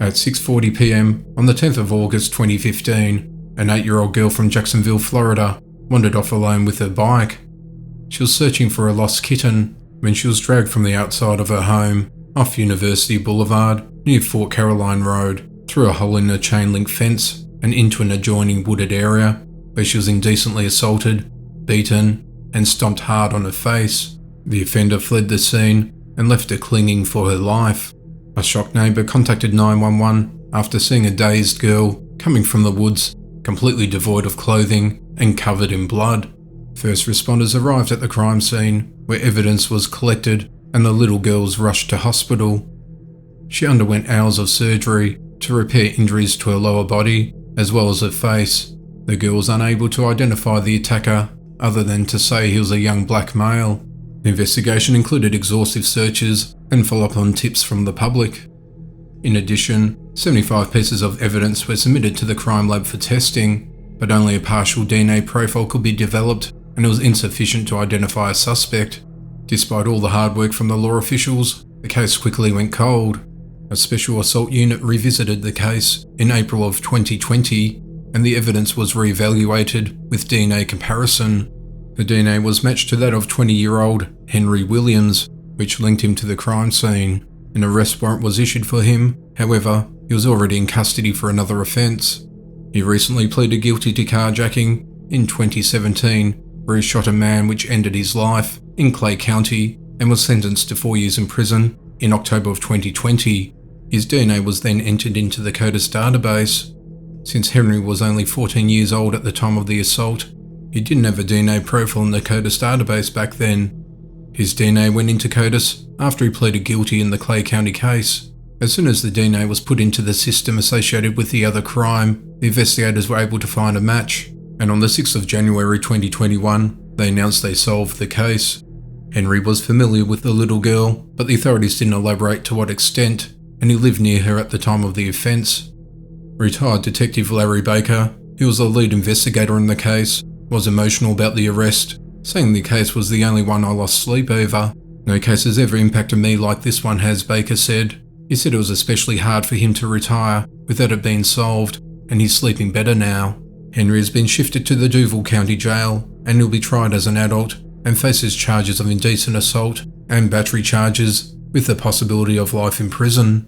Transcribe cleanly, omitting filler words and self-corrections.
At 6:40 p.m. on the 10th of August 2015, an 8-year-old girl from Jacksonville, Florida, wandered off alone with her bike. She was searching for a lost kitten when she was dragged from the outside of her home, off University Boulevard, near Fort Caroline Road, through a hole in a chain-link fence and into an adjoining wooded area, where she was indecently assaulted, beaten, and stomped hard on her face. The offender fled the scene and left her clinging for her life. A shocked neighbour contacted 911 after seeing a dazed girl coming from the woods, completely devoid of clothing and covered in blood. First responders arrived at the crime scene, where evidence was collected and the little girl was rushed to hospital. She underwent hours of surgery to repair injuries to her lower body, as well as her face. The girl was unable to identify the attacker, other than to say he was a young black male. The investigation included exhaustive searches and follow-up on tips from the public. In addition, 75 pieces of evidence were submitted to the crime lab for testing, but only a partial DNA profile could be developed, and it was insufficient to identify a suspect. Despite all the hard work from the law officials, the case quickly went cold. A special assault unit revisited the case in April of 2020, and the evidence was re-evaluated with DNA comparison. The DNA was matched to that of 20-year-old Henry Williams, which linked him to the crime scene. An arrest warrant was issued for him. However, he was already in custody for another offence. He recently pleaded guilty to carjacking in 2017, where he shot a man, which ended his life, in Clay County, and was sentenced to 4 years in prison in October of 2020. His DNA was then entered into the CODIS database. Since Henry was only 14 years old at the time of the assault, he didn't have a DNA profile in the CODIS database back then. His DNA went into CODIS after he pleaded guilty in the Clay County case. As soon as the DNA was put into the system associated with the other crime, the investigators were able to find a match, and on the 6th of January 2021, they announced they solved the case. Henry was familiar with the little girl, but the authorities didn't elaborate to what extent, and he lived near her at the time of the offence. Retired Detective Larry Baker, who was the lead investigator in the case, was emotional about the arrest, saying the case was the only one I lost sleep over. "No case has ever impacted me like this one has," Baker said. He said it was especially hard for him to retire without it being solved, and he's sleeping better now. Henry has been shifted to the Duval County Jail, and he'll be tried as an adult and faces charges of indecent assault and battery charges, with the possibility of life in prison.